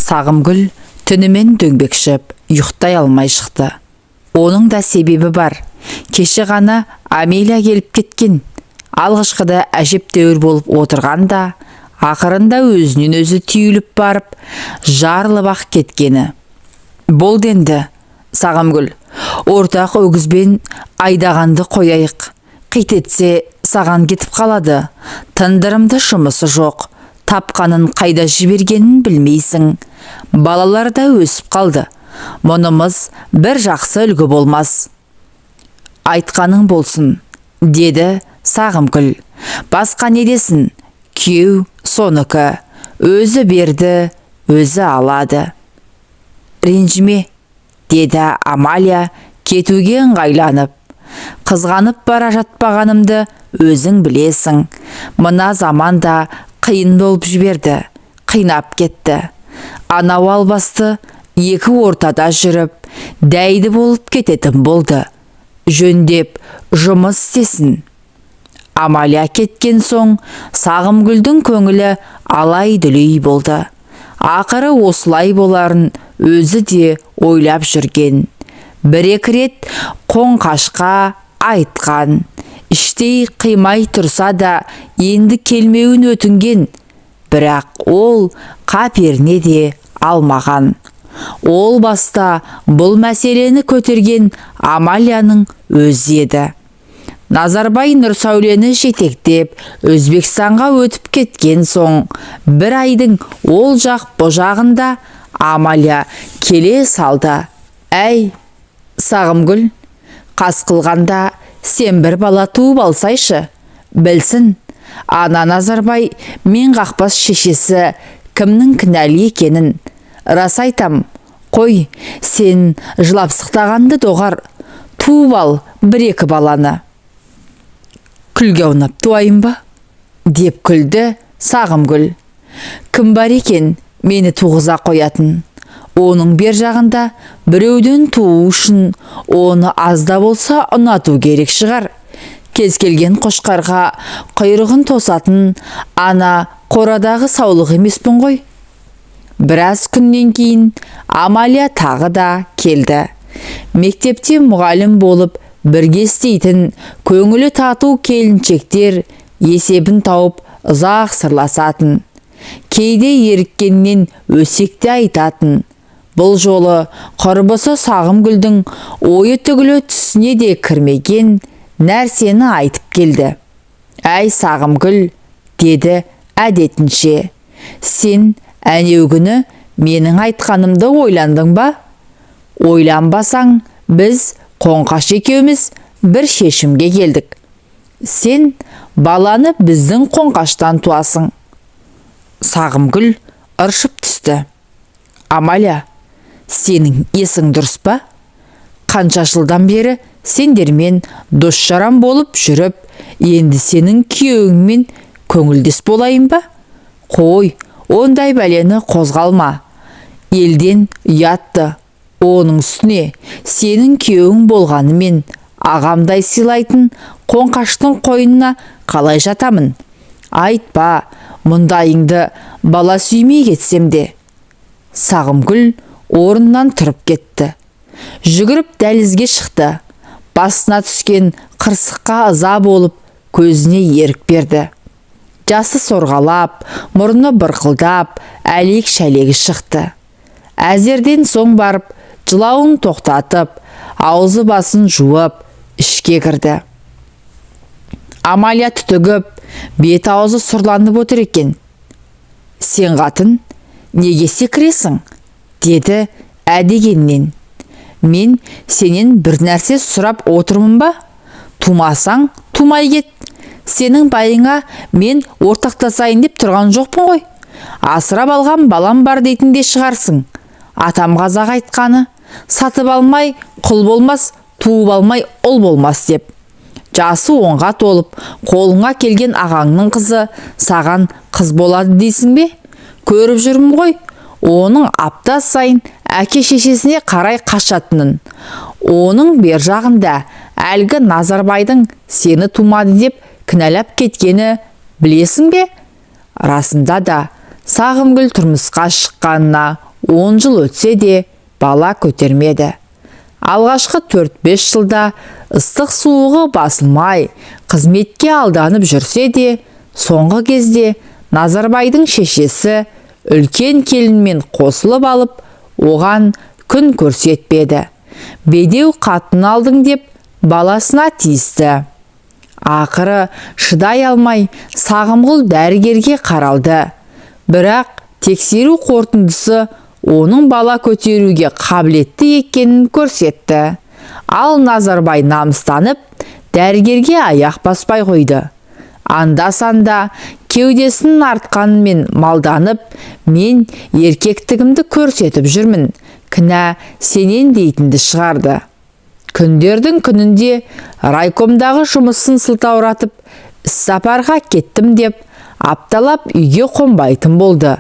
Сағымгүл түнімен дөңбекшіп, ұйықтай алмай шықты. Оның да себебі бар. Кеше ғана Амелия келіп кеткен. Алғашқыда әжептәуір болып отырғанда, ақырында өзінен өзі түйіліп барып, жарылып ақ кеткені. Болды енді, Сағымгүл, ортақ өгізбен айдағанды қояйық. Қитетсе саған кетіп қалады. Тындырымды жұмысы жоқ. Тапқанын қайда жібергенін білмейсің. Балалар да өсіп қалды. Мұнымыз бір жақсы үлгі болмас. Айтқаның болсын, деді Сағымгүл. Басқа не десін? Күйеу соныкі. Өзі берді, өзі алады. Ренжіме, деді Амалия кетуге ыңғайланып. Қызғанып бара жатпағанымды өзің білесің. Мына заманда қиын болып жіберді, қинап кетті. Анау албасты екі ортада жүріп, дәйді болып кететін болды. Жөндеп жұмыс істесін. Амалия кеткен соң Сағымгүлдің көңілі алай-дүлей болды. Ақыры осылай боларын өзі де ойлап жүрген. Бір-екі рет қоңқашқа айтқан. Іштей қимай тұрса да енді келмеуін өтінген. Бірақ ол қаперіне де алмаған. Ол баста бұл мәселені көтерген Амалияның өзі еді. Назарбай Нұрсәулені жетектеп Өзбекстанға өтіп кеткен соң, бір айдың ол жақ бұжағында Амалия келе салды. Әй, Сағымгүл, қас қылғанда сен бір бала туып алсайшы. Білсін, ана Назарбай мен қақпас шешесі кімнің кінәлі екенін. Рас айтам, қой, сен жылап сықтағанды доғар, туып ал бір-екі баланы. Күлге аунап туайын ба? Деп күлді Сағымгүл. Кім бар екен мені туғыза қоятын? Оның бер жағында біреуден туу үшін оны азда болса ұнату керек шығар. Кез келген қошқарға құйрығын тосатын ана қорадағы саулық емеспін ғой. Біраз күннен кейін Амалия тағы да келді. Мектепте мұғалім болып бірге істейтін көңілі тату келіншектер есебін тауып ұзақ сырласатын. Кейде еріккеннен өсекте айтатын. Бұл жолы құрбысы Сағымгүлдің ойы түгілі түсіне де кірмеген нәрсені айтып келді. Әй Сағымгүл, деді әдетінше, сен әнеугүні менің айтқанымды ойландың ба? Ойланбасаң, біз Қоңқаш екеуміз бір шешімге келдік. Сен баланы біздің Қоңқаштан туасың. Сағымгүл ыршып түсті. Амалия, сенің есің дұрыс па? Қанша жылдан бері сендермен дос-жаран болып жүріп, енді сенің күйеуіңмен көңілдес болайын ба? Қой, ондай бәлені қозғалма. Елден ұятты. Оның үстіне сенің күйеуің болғанымен ағамдай сыйлайтын Қоңқаштың қойнына қалай жатамын? Айтпа, мұндайыңды бала сүймей кетсем де. Сағымгүл орнынан тұрып кетті. Жүгіріп дәлізге шықты. Басына түскен қырсыққа ыза болып, көзіне ерік берді. Жасы сорғалап, мұрны бұрқылдап, әлек-шәлегі шықты. Әзерден соң барып, жылауын тоқтатып, аузы басын жуып, ішке кірді. Амалия түтігіп, бет аузы сұрланып отыр екен. Сен қатын, неге секіресің? Деді әдегеннен. Мен сенен бір нәрсе сұрап отырмын ба? Тумасаң, тумай кет. Сенің байыңа мен ортақтасайын деп тұрған жоқпын ғой. Асырап алған балам бар дейтін де шығарсың. Атам қазақ айтқаны, сатып алмай құл болмас, туып алмай ұл болмас деп. Жасы онға толып, қолыңа келген ағаңның қызы саған қыз болады дейсің бе? Көріп жүрмін ғой, оның апта сайын әке шешесіне қарай қашатынын. Оның бер жағында әлгі Назарбайдың сені тумады деп кінәлап кеткені білесің бе? Расында да Сағымгүл тұрмысқа шыққанына 10 жыл өтсе де бала көтермеді. Алғашқы 4-5 жылда ыстық суығы басылмай, қызметке алданып жүрсе де, соңғы кезде Назарбайдың шешесі үлкен келінмен қосылып алып, оған күн көрсетпеді. Бедеу қатын алдың деп баласына тиісті. Ақыры шыдай алмай Сағымгүл дәрігерге қаралды. Бірақ тексеру қорытындысы оның бала көтеруге қабілетті екенін көрсетті. Ал Назарбай намыстанып, дәрігерге аяқ баспай қойды. Анда-санда кеудесінің артқанымен малданып, мен еркектігімді көрсетіп жүрмін, кінә сенен дейтінді шығарды. Күндердің күнінде райкомдағы жұмысын сылтауратып, іссапарға кеттім деп, апталап үйге қонбайтын болды.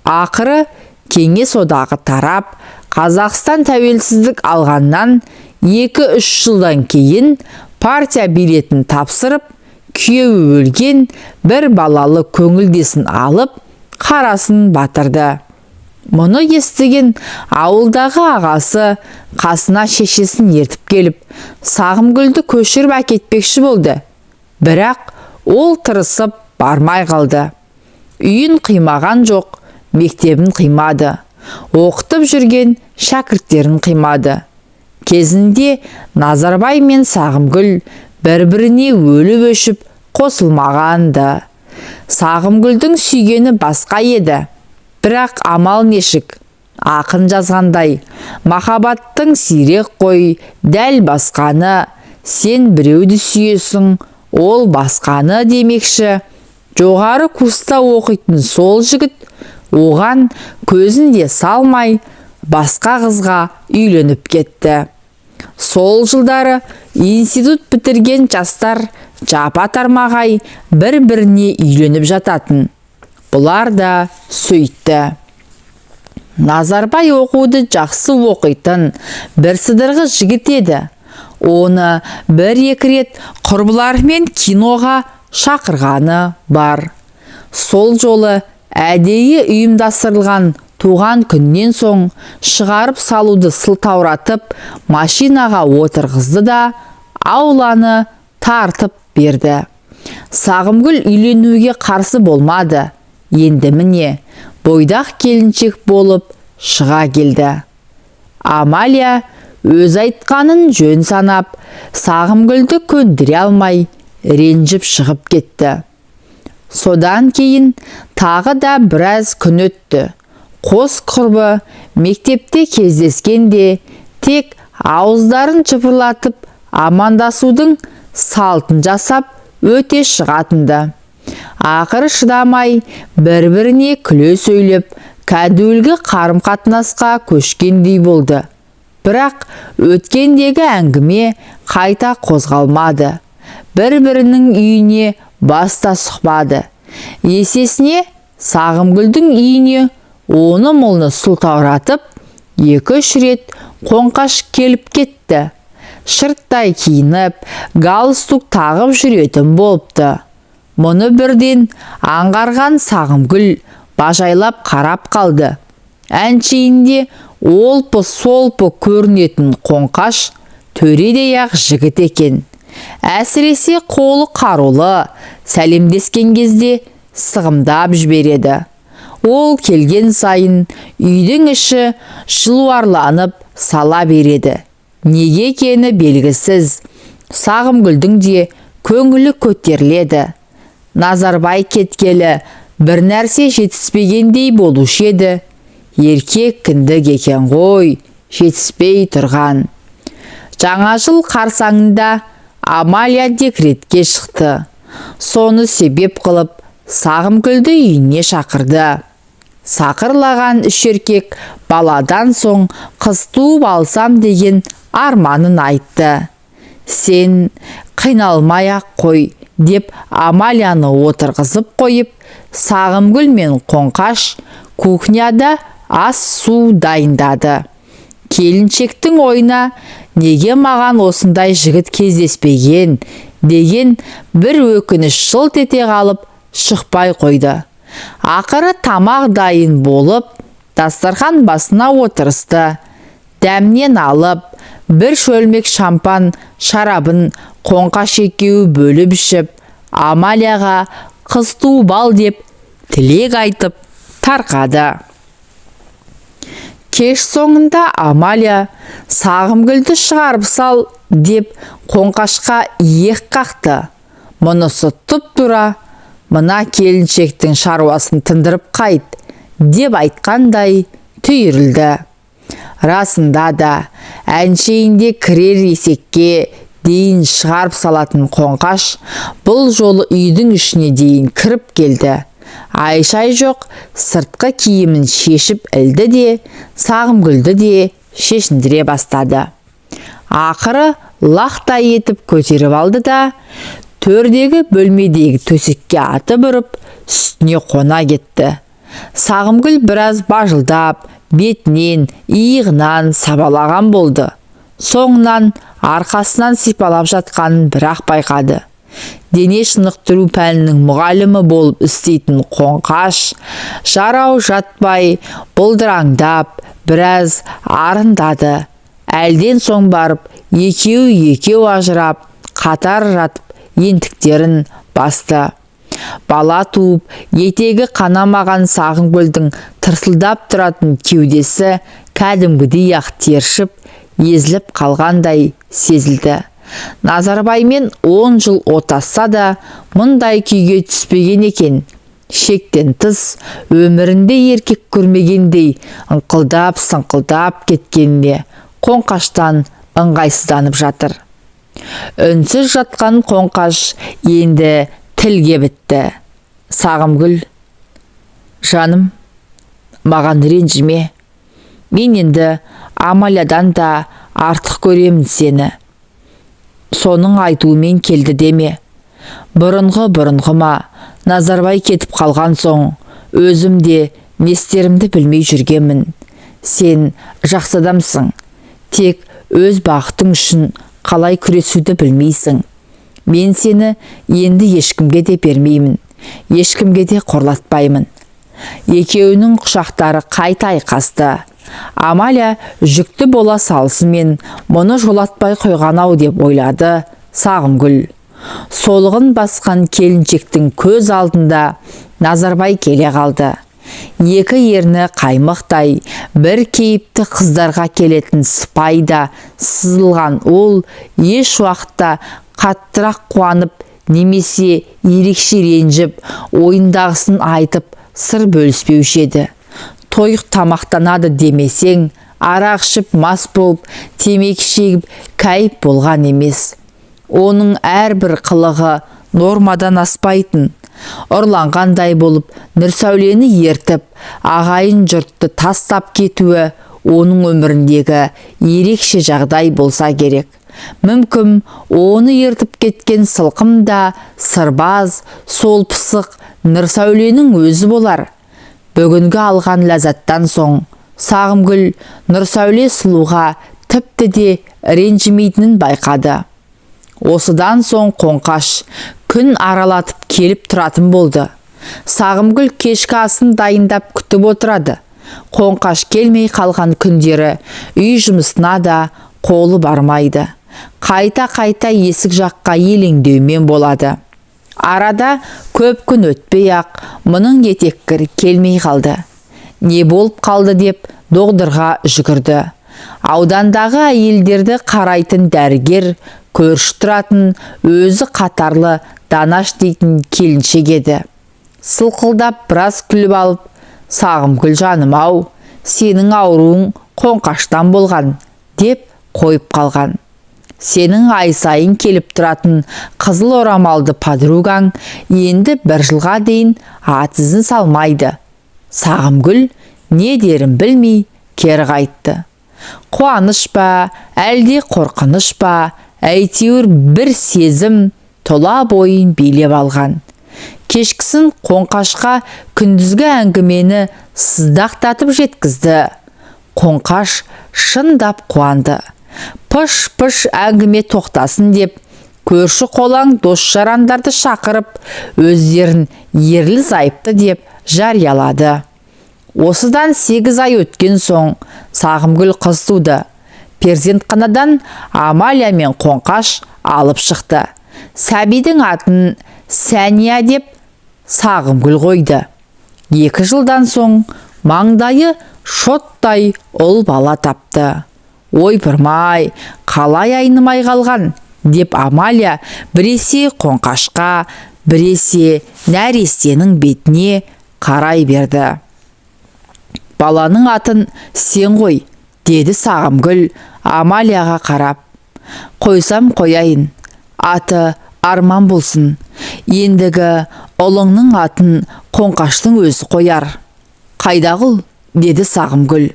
Ақыры Кеңес одағы тарап, Қазақстан тәуелсіздік алғаннан 2-3 жылдан кейін партия билетін тапсырып, күйеуі өлген бір балалы көңілдесін алып, қарасын батырды. Мұны естіген ауылдағы ағасы қасына шешесін ертіп келіп, Сағымгүлді көшіріп әкетпекші болды. Бірақ ол тырысып бармай қалды. Үйін қимаған жоқ, мектебін қимады. Оқытып жүрген шәкірттерін қимады. Кезінде Назарбай мен Сағымгүл бір-біріне өліп өшіп қосылмағанды. Сағымгүлдің сүйгені басқа еді. Бірақ амал нешік? Ақын жазғандай, махаббаттың сирек қой, дәл басқаны, сен біреуді сүйесің, ол басқаны демекші. Жоғары курста оқитын сол жігіт оған көзін де салмай, басқа қызға үйленіп кетті. Сол жылдары институт бітірген жастар жапа-тармағай бір-біріне үйленіп жататын. Бұлар да сөйтті. Назарбай оқуды жақсы оқитын бір сыдырғы жігіт еді. Оны 1-2 рет құрбыларымен киноға шақырғаны бар. Сол жолы әдейі ұйымдастырылған туған күннен соң шығарып салуды сылтауратып, машинаға отырғызды да ауланы тартып берді. Сағымгүл үйленуге қарсы болмады. Енді міне, бойдақ келіншек болып шыға келді. Амалия өз айтқанын жөн санап, Сағымгүлді көндіре алмай, ренжіп шығып кетті. Содан кейін тағы да біраз күн өтті. Қос құрбы мектепте кездескенде тек ауыздарын жыпырлатып амандасудың салтын жасап өте шығатынды. Ақыры шыдамай бір-біріне күле сөйлеп, кәдуілгі қарым-қатынасқа көшкендей болды. Бірақ өткендегі әңгіме қайта қозғалмады. Бір-бірінің үйіне баста сұқпады. Есесіне Сағымгүлдің үйіне оны-мұлны сылтауратып, 2-3 рет қоңқаш келіп кетті. Шырттай киініп, галстук тағып жүретін болыпты. Мұны бірден аңғарған Сағымгүл бажайлап қарап қалды. Әншейінде олпы-солпы көрінетін қоңқаш төредей-ақ жігіт екен. Әсіресе қолы қарулы, сәлемдескен кезде сығымдап жібереді. Ол келген сайын үйдің іші жылуарланып сала береді. Неге екені белгісіз. Сағымгүлдің де көңілі көтеріледі. Назарбай кеткелі бір нәрсе жетіспегендей болушы еді. Еркек кіндік екен ғой, жетіспей тұрған. Жаңа жыл қарсаңында Амалия декретке шықты. Соны себеп қылып Сағымгүлді үйіне шақырды. Сақырлаған 3 еркек баладан соң қыз туып алсам деген арманын айтты. Сен қиналмай-ақ қой деп Амалияны отырғызып қойып, Сағымгүл мен қоңқаш кухняда ас-су дайындады. Келіншектің ойына неге маған осындай жігіт кездеспеген деген бір өкініш жылт ете қалып шықпай қойды. Ақыры тамақ дайын болып, дастархан басына отырысты. Дәмнен алып, бір шөлмек шампан шарабын Қоңқаш екеуі бөліп ішіп, Амалияға қыз туып ал деп тілек айтып тарқады. Кеш соңында Амалия Сағымгүлді шығарып сал деп Қоңқашқа иек қақты. Мұнысы тұп-тура, мына келіншектің шаруасын тындырып қайт деп айтқандай түйірілді. Расында да әншейінде кірер есекке дейін шығарып салатын Қоңқаш бұл жолы үйдің ішіне дейін кіріп келді. Ай-шай жоқ, сыртқы киімін шешіп ілді де, Сағымгүлді де шешіндіре бастады. Ақыры лақтай етіп көтеріп алды да, төрдегі бөлмедегі төсекке атып ұрып, үстіне қона кетті. Сағымгүл біраз бажылдап, бетінен, иығынан сабалаған болды. Соңынан арқасынан сипалап жатқанын бірақ байқады. Дене шынықтыру пәнінің мұғалімі болып істейтін Қоңқаш жарау жатпай бұлдыраңдап біраз арындады. Әлден соң барып екеу ажырап қатар жатып ентіктерін басты. Бала туып, етегі қанамаған Сағымгүлдің тырсылдап тұратын кеудесі кәдімгідей ақ тершіп, езіліп қалғандай сезілді. Назарбаймен 10 жыл отасса да мұндай күйге түспеген екен. Шектен тыс, өмірінде еркек көрмегендей ыңқылдап-сыңқылдап кеткеніне Қоңқаштан ыңғайсызданып жатыр. Үнсіз жатқан Қоңқаш енді тілге бітті. Сағымгүл, жаным, маған ренжіме. Мен енді Амалиядан да артық көремін сені. Соның айтуымен келді деме. Бұрынғыма Назарбай кетіп қалған соң, өзім де не істерімді білмей жүргенмін. Сен жақсы адамсың. Тек өз бақытың үшін қалай күресуді білмейсің. Мен сені енді ешкімге де бермеймін. Ешкімге де қорлатпаймын. Екеуінің құшақтары қайта айқасты. Амалия жүкті бола салысымен мұны жолатпай қойған-ау деп ойлады Сағымгүл. Солығын басқан келіншектің көз алдында Назарбай келе қалды. Екі ерні қаймықтай, бір кейіпті қыздарға келетін сыпайда сызылған ол еш уақытта қаттырақ қуанып немесе ерекше ренжіп, ойындағысын айтып сыр бөліспеуші еді. Тойық тамақтанады демесең, арақ ішіп мас болып, темекі шегіп кәйіп болған емес. Оның әрбір қылығы нормадан аспайтын. Ұрланғандай болып, Нұрсәулені ертіп, ағайын жұртты тастап кетуі оның өміріндегі ерекше жағдай болса керек. Мүмкін оны ертіп кеткен сылқым да сырбаз, сол пысық Нұрсәуленің өзі болар. Бүгінгі алған ләззаттан соң Сағымгүл Нұрсәуле сұлуға тіпті де ренжімейтінін байқады. Осыдан соң Қоңқаш күн аралатып келіп тұратын болды. Сағымгүл кешкі асын дайындап күтіп отырады. Қоңқаш келмей қалған күндері үй жұмысына да қолы бармайды. Қайта есік жаққа елеңдеумен болады. Арада көп күн өтпей-ақ мұның етеккір келмей қалды. Не болып қалды деп доғдырға жүгірді. Аудандағы әйелдерді қарайтын дәрігер, көрші тұратын өзі қатарлы Данаш дейтін келіншек еді. Сылқылдап біраз күліп алып, Сағымгүл жаным-ау, сенің ауруың Қоңқаштан болған деп қойып қалған. Сенің ай сайын келіп тұратын қызыл орамалды подругаң енді бір жылға дейін ат ізін салмайды. Сағымгүл не дерін білмей кері қайтты. Қуаныш па, әлде қорқыныш па, әйтеуір бір сезім тола бойын билеп алған. Кешкісін Қоңқашқа күндізгі әңгімені сыздақтатып жеткізді. Қоңқаш шындап қуанды. Пыш-пыш әңгіме тоқтасын деп, көрші қолаң дос-жарандарды шақырып, өздерін ерлі-зайыпты деп жариялады. Осыдан 8 ай өткен соң Сағымгүл қыз туды. Перзентханадан Амалия мен Қоңқаш алып шықты. Сәбидің атын Сәния деп Сағымгүл қойды. 2 жылдан соң маңдайы шоттай ұл бала тапты. Ойпырмай, қалай айнымай қалған деп Амалия біресе Қоңқашқа, біресе нәрестенің бетіне қарай берді. Баланың атын сен қой, деді Сағымгүл Амалияға қарап. Қойсам қояйын, аты Арман болсын. Ендігі ұлыңның атын Қоңқаштың өзі қояр. Қайдағыл, деді Сағымгүл.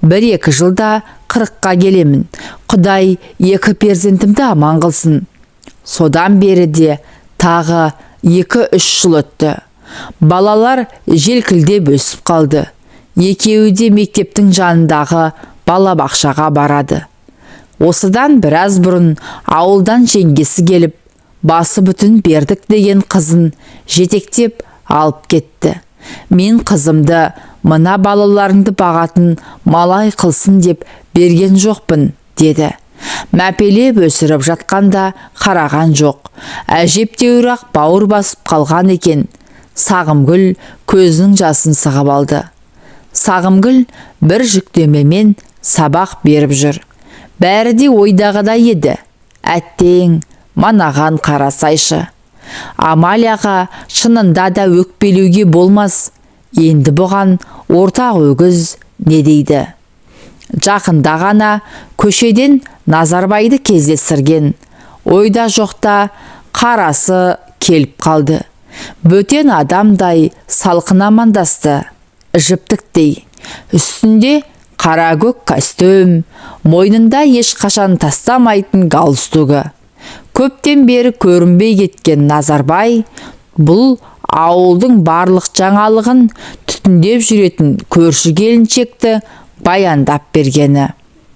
1-2 жылда 40-қа келемін. Құдай 2 перзентімді аман қылсын. Содан бері де тағы 2-3 жыл өтті. Балалар желкілдеп өсіп қалды. Екеуі де мектептің жанындағы балабақшаға барады. Осыдан біраз бұрын ауылдан жеңгесі келіп, басы бүтін Бердік деген қызын жетектеп алып кетті. Мен қызымды мына балаларыңды бағатын малай қылсын деп берген жоқпын, деді. Мәпелеп өсіріп жатқанда қараған жоқ. Әжептеуір-ақ бауыр басып қалған екен. Сағымгүл көзінің жасын сығып алды. Сағымгүл бір жүктемемен сабақ беріп жүр. Бәрі де ойдағыдай еді. Әттең, манаған қарасайшы. Амалияға шынында да өкпелеуге болмас. Енді бұған ортақ өгіз не дейді? Жақында ғана көшеден Назарбайды кездестірген. Ойда жоқта қарасы келіп қалды. Бөтен адамдай салқын амандасты. Жіптіктей. Үстінде қара көк костюм, мойнында ешқашан тастамайтын галстугі. Көптен бері көрінбей кеткен Назарбай бұл ауылдың барлық жаңалығын түтіндеп жүретін көрші келіншекті баяндап бергені.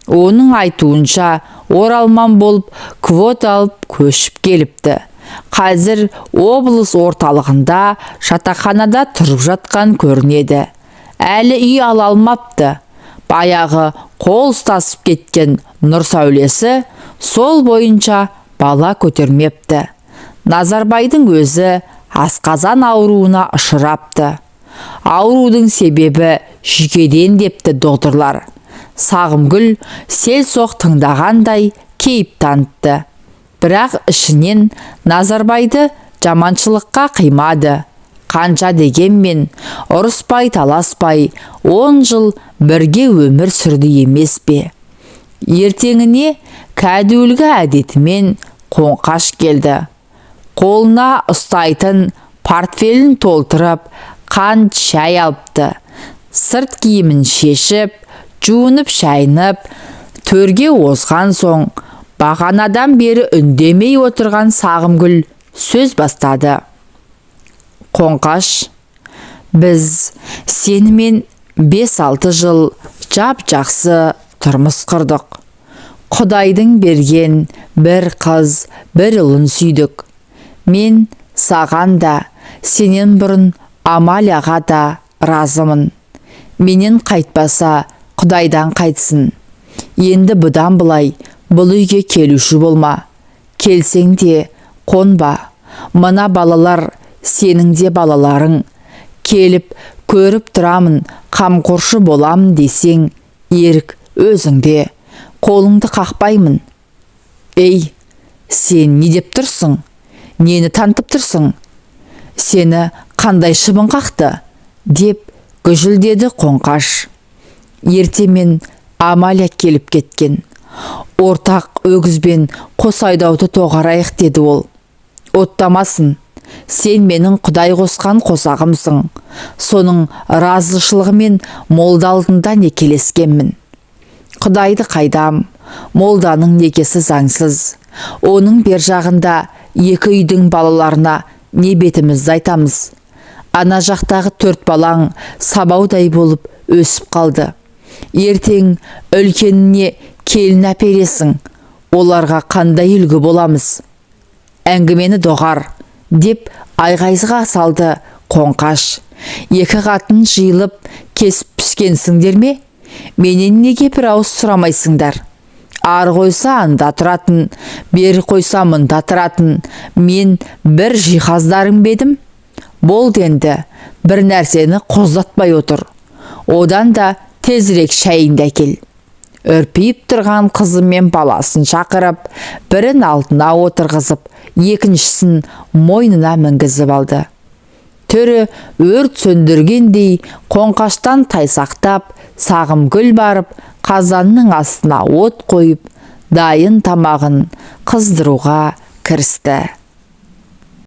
Оның айтуынша оралман болып квота алып көшіп келіпті. Қазір облыс орталығында жатақханада тұрып жатқан көрінеді. Әлі үй ала алмапты. Баяғы қол ұстасып кеткен нұр сәулесі сол бойынша бала көтермепті. Назарбайдың өзі асқазан ауруына ұшырапты. Аурудың себебі жүйкеден депті доғдырлар. Сағымгүл селсоқ тыңдағандай кейіп танытты. Бірақ ішінен Назарбайды жаманшылыққа қимады. Қанша дегенмен ұрыспай таласпай 10 жыл бірге өмір сүрді емес пе. Ертеңіне кәдуілгі әдетімен Қоңқаш келді. Қолына ұстайтын портфелін толтырып, қант шай алыпты. Сырт киімін шешіп, жуынып шайынып, төрге озған соң, бағанадан бері үндемей отырған Сағымгүл сөз бастады. Қоңқаш, біз сенімен 5-6 жыл жап-жақсы тұрмыс құрдық. Құдайдың берген бір қыз, бір ұлын сүйдік. Мен саған да, сенен бұрын Амалияға да разымын. Менен қайтпаса, Құдайдан қайтсын. Енді бұдан бұлай бұл үйге келуші болма. Келсең де қонба. Мына балалар сенің де балаларың. Келіп көріп тұрамын, қамқоршы боламын десең, ерік өзіңде. Қолыңды қақпаймын. Ей, сен не деп тұрсың? Нені тантып тұрсың? Сені қандай шыбын қақты? Деп гүжілдеді Қоңқаш. Ертемен Амалия келіп кеткен. Ортақ өгізбен қос айдауды тоғарайық, деді ол. Оттамасын. Сен менің Құдай қосқан қосағымсың. Соның разышылығымен молда алдында некелескенмін. Құдайды қайдам, молданың некесі заңсыз. Оның бер жағында 2 үйдің балаларына не бетімізді айтамыз. Ана жақтағы 4 балаң сабаудай болып өсіп қалды. Ертең үлкеніне келін әпересің. Оларға қандай үлгі боламыз? Әңгімені доғар, деп айғайзыға салды Қоңқаш. 2 қатын жиылып кесіп пішкенсіңдер ме? Менен неге бір ауыз сұрамайсыңдар? Ар қойса анда тұратын, бері қойса мұнда тұратын, мен бір жиһаздарың бедім? Болды енді, бір нәрсені қоздатпай отыр. Одан да тезірек шайыңды әкел. Үрпиіп тұрған қызы мен баласын шақырып, бірін алдына отырғызып, екіншісін мойнына мінгізіп алды. Түрі өрт сөндіргендей қоңқаштан тайсақтап, Сағымгүл барып, қазанның астына от қойып, дайын тамағын қыздыруға кірісті.